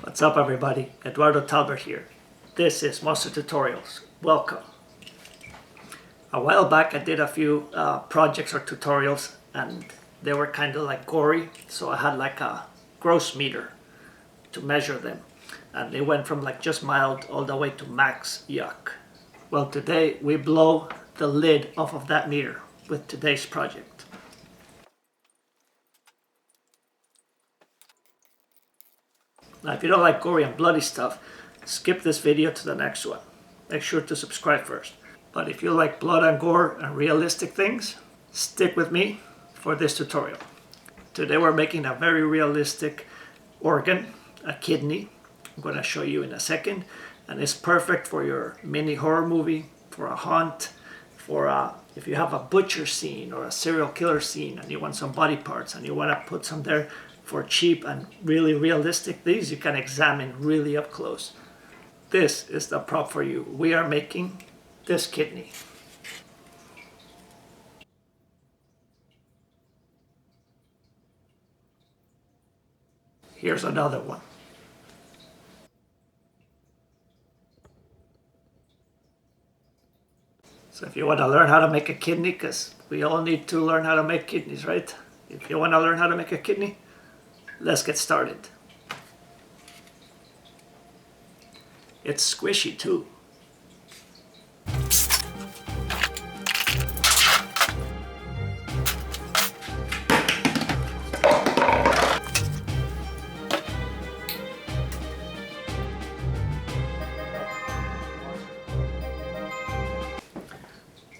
What's up everybody, Eduardo Talbert here. This is Monster Tutorials. Welcome. A while back I did a few projects or tutorials and they were kind of like gory, so I had like a gross meter to measure them. And they went from like just mild all the way to max yuck. Well, today we blow the lid off of that meter with today's project. Now, if you don't like gory and bloody stuff, skip this video to the next one. Make sure to subscribe first. But if you like blood and gore and realistic things, stick with me for this tutorial. Today we're making a very realistic organ, a kidney. I'm going to show you in a second. And it's perfect for your mini horror movie, for a haunt, for if you have a butcher scene or a serial killer scene and you want some body parts and you want to put some there for cheap and really realistic things you can examine really up close. This is the prop for you. We are making this kidney. Here's another one. So if you want to learn how to make a kidney, because we all need to learn how to make kidneys, right? If you want to learn how to make a kidney, let's get started. It's squishy too.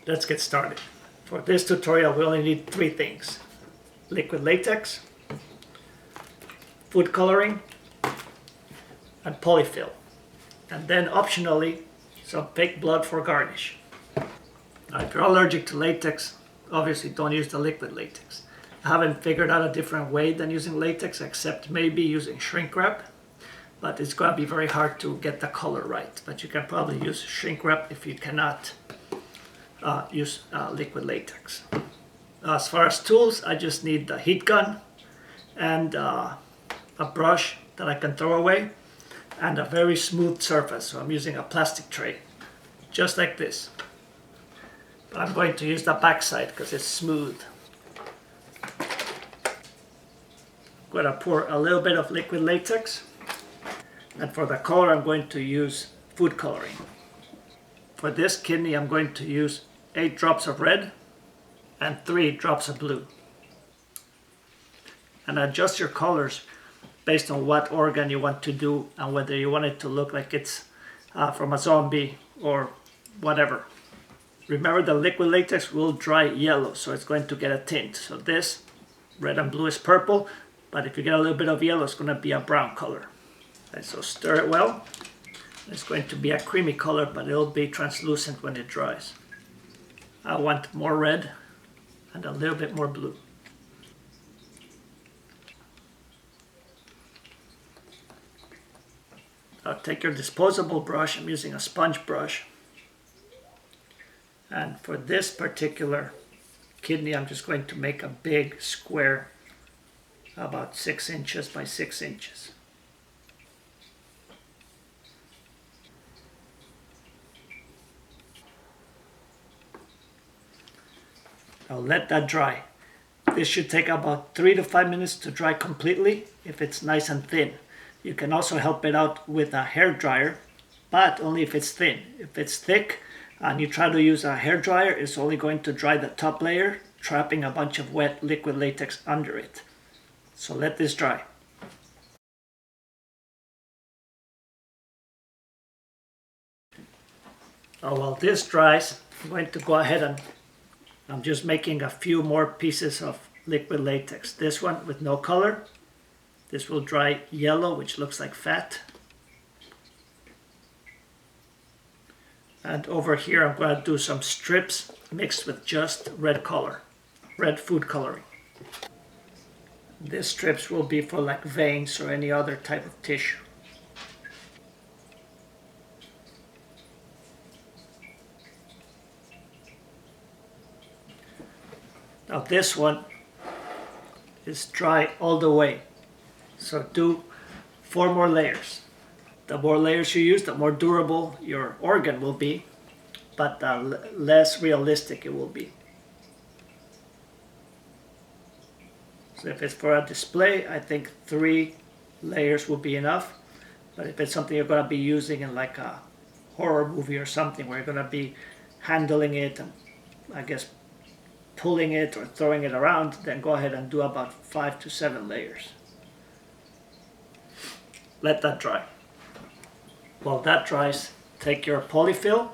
Let's get started. For this tutorial we only need 3 things. Liquid latex, food coloring, and polyfill. And then optionally, some fake blood for garnish. Now, if you're allergic to latex, obviously don't use the liquid latex. I haven't figured out a different way than using latex, except maybe using shrink wrap. But it's going to be very hard to get the color right. But you can probably use shrink wrap if you cannot use liquid latex. As far as tools, I just need the heat gun and a brush that I can throw away and a very smooth surface. So I'm using a plastic tray, just like this. But I'm going to use the back side because it's smooth. I'm going to pour a little bit of liquid latex. And for the color, I'm going to use food coloring. For this kidney, I'm going to use 8 drops of red and 3 drops of blue. And adjust your colors based on what organ you want to do and whether you want it to look like it's from a zombie or whatever. Remember, the liquid latex will dry yellow, so it's going to get a tint. So this red and blue is purple, but if you get a little bit of yellow, it's going to be a brown color. And so stir it well. It's going to be a creamy color, but it'll be translucent when it dries. I want more red and a little bit more blue. Now take your disposable brush. I'm using a sponge brush. And for this particular kidney, I'm just going to make a big square about 6 inches by 6 inches. Now let that dry. This should take about 3 to 5 minutes to dry completely if it's nice and thin. You can also help it out with a hair dryer, but only if it's thin. If it's thick and you try to use a hair dryer, it's only going to dry the top layer, trapping a bunch of wet liquid latex under it. So let this dry. Now while this dries, I'm going to go ahead and I'm just making a few more pieces of liquid latex. This one with no color. This will dry yellow, which looks like fat. And over here I'm going to do some strips mixed with just red color, red food coloring. These strips will be for like veins or any other type of tissue. Now this one is dry all the way. So do 4 more layers. The more layers you use, the more durable your organ will be, but the less realistic it will be. So if it's for a display, I think 3 layers will be enough. But if it's something you're going to be using in like a horror movie or something where you're going to be handling it and I guess pulling it or throwing it around, then go ahead and do about 5 to 7 layers. Let that dry. While that dries, take your polyfill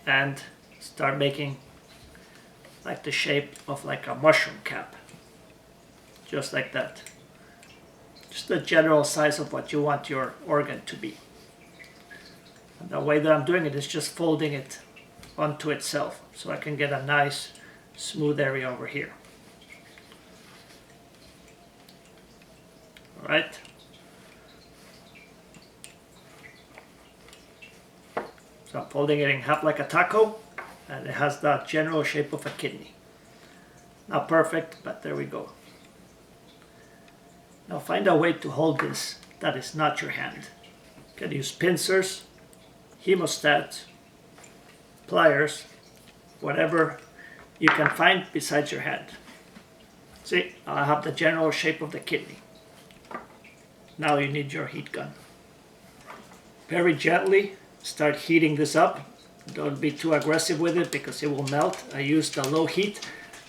and start making like the shape of like a mushroom cap. Just like that. Just the general size of what you want your organ to be. And the way that I'm doing it is just folding it onto itself so I can get a nice smooth area over here. All right. So I'm folding it in half like a taco, and it has the general shape of a kidney. Not perfect, but there we go. Now find a way to hold this that is not your hand. You can use pincers, hemostat, pliers, whatever you can find besides your hand. See, I have the general shape of the kidney. Now you need your heat gun. Very gently start heating this up. Don't be too aggressive with it because it will melt. I used the low heat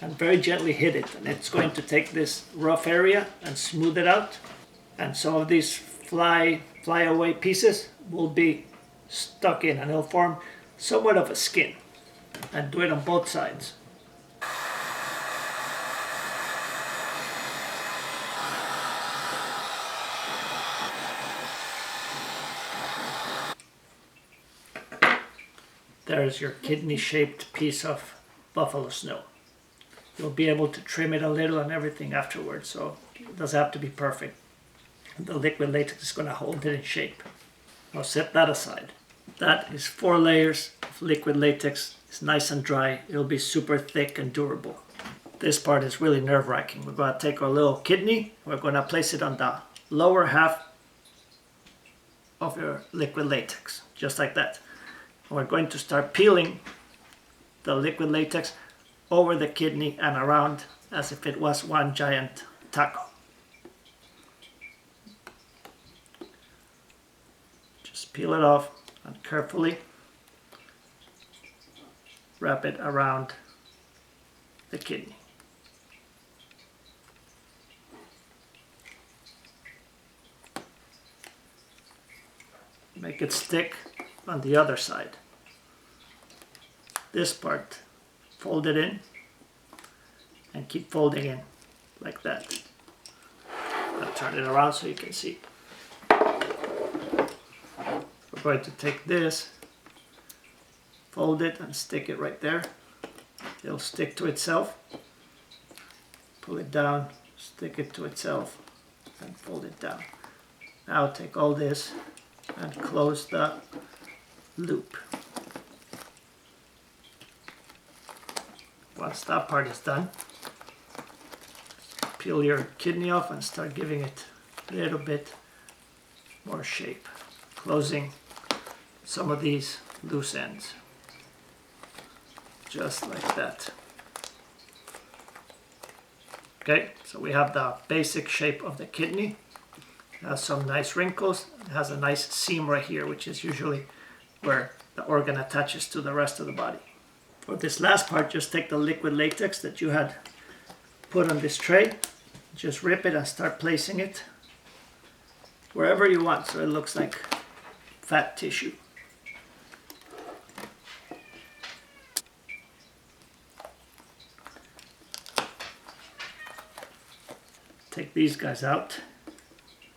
and very gently hit it, and it's going to take this rough area and smooth it out. And some of these fly away pieces will be stuck in and it'll form somewhat of a skin. And do it on both sides. There's your kidney-shaped piece of buffalo snow. You'll be able to trim it a little and everything afterwards, so it doesn't have to be perfect. The liquid latex is going to hold it in shape. I'll set that aside. That is 4 layers of liquid latex. It's nice and dry. It'll be super thick and durable. This part is really nerve-wracking. We're going to take our little kidney. We're going to place it on the lower half of your liquid latex, just like that. And we're going to start peeling the liquid latex over the kidney and around as if it was one giant taco. Just peel it off and carefully wrap it around the kidney. Make it stick on the other side. This part, fold it in and keep folding in like that. I'll turn it around so you can see. We're going to take this, fold it and stick it right there. It'll stick to itself. Pull it down, stick it to itself and fold it down. Now take all this and close the loop. Once that part is done, peel your kidney off and start giving it a little bit more shape, closing some of these loose ends, just like that. Okay, so we have the basic shape of the kidney. It has some nice wrinkles. It has a nice seam right here, which is usually where the organ attaches to the rest of the body. For this last part, just take the liquid latex that you had put on this tray, just rip it and start placing it wherever you want so it looks like fat tissue. Take these guys out,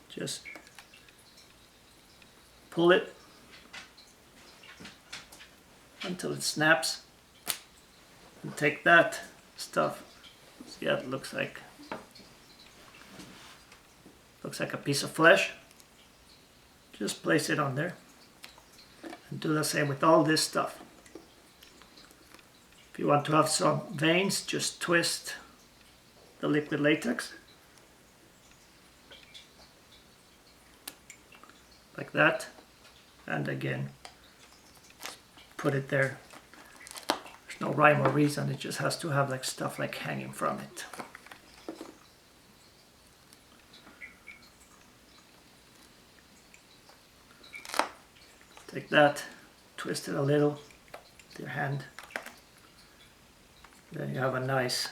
just pull it until it snaps, and take that stuff. See how it looks like a piece of flesh. Just place it on there and do the same with all this stuff. If you want to have some veins, just twist the liquid latex like that, and again put it there. There's no rhyme or reason, it just has to have like stuff like hanging from it. Take that, twist it a little with your hand, then you have a nice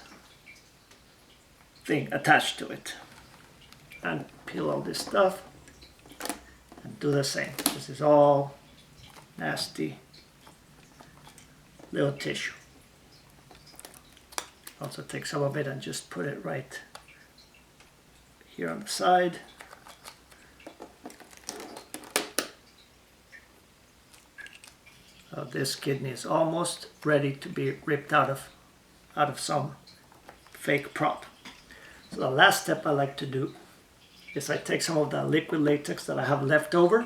thing attached to it. And peel all this stuff and do the same. This is all nasty little tissue. Also take some of it and just put it right here on the side. This kidney is almost ready to be ripped out of some fake prop. So the last step I like to do is I take some of the liquid latex that I have left over.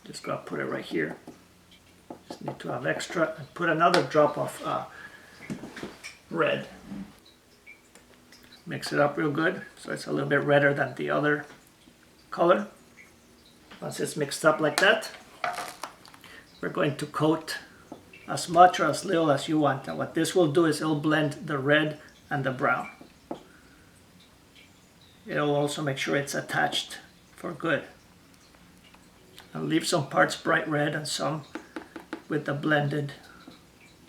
Just gonna put it right here. Just need to have extra, and put another drop of red. Mix it up real good so it's a little bit redder than the other color. Once it's mixed up like that, we're going to coat as much or as little as you want. And what this will do is it'll blend the red and the brown. It'll also make sure it's attached for good. I'll leave some parts bright red and some with the blended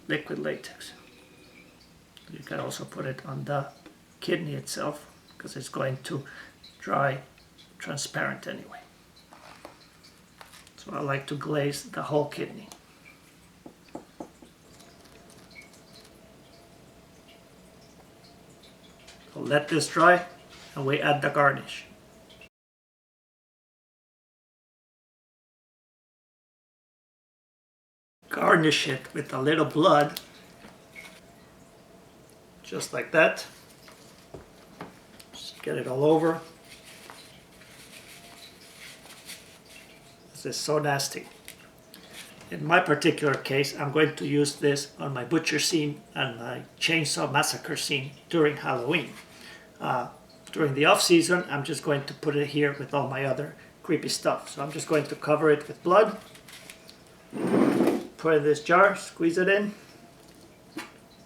liquid latex. You can also put it on the kidney itself because it's going to dry transparent anyway. So I like to glaze the whole kidney. So let this dry and we add the garnish. Garnish it with a little blood, just like that. Just get it all over. This is so nasty. In my particular case, I'm going to use this on my butcher scene and my chainsaw massacre scene during Halloween. During the off season, I'm just going to put it here with all my other creepy stuff. So I'm just going to cover it with blood. Put it in this jar, squeeze it in.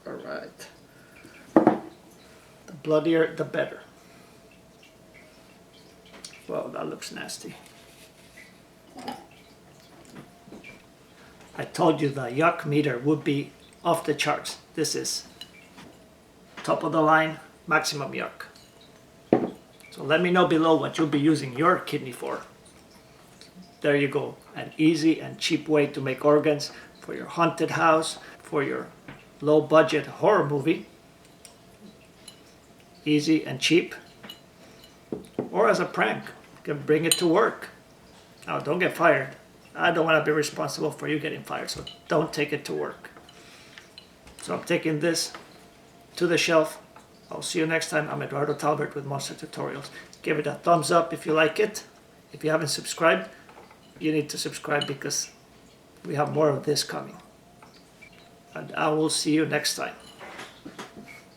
All right. The bloodier, the better. Well, that looks nasty. I told you the yuck meter would be off the charts. This is top of the line, maximum yuck. So let me know below what you'll be using your kidney for. There you go, an easy and cheap way to make organs for your haunted house, for your low budget horror movie. Easy and cheap. Or as a prank, you can bring it to work. Now don't get fired. I don't want to be responsible for you getting fired, so don't take it to work. So I'm taking this to the shelf. I'll see you next time. I'm Eduardo Talbert with Monster Tutorials. Give it a thumbs up if you like it. If you haven't subscribed, you need to subscribe because we have more of this coming. And I will see you next time.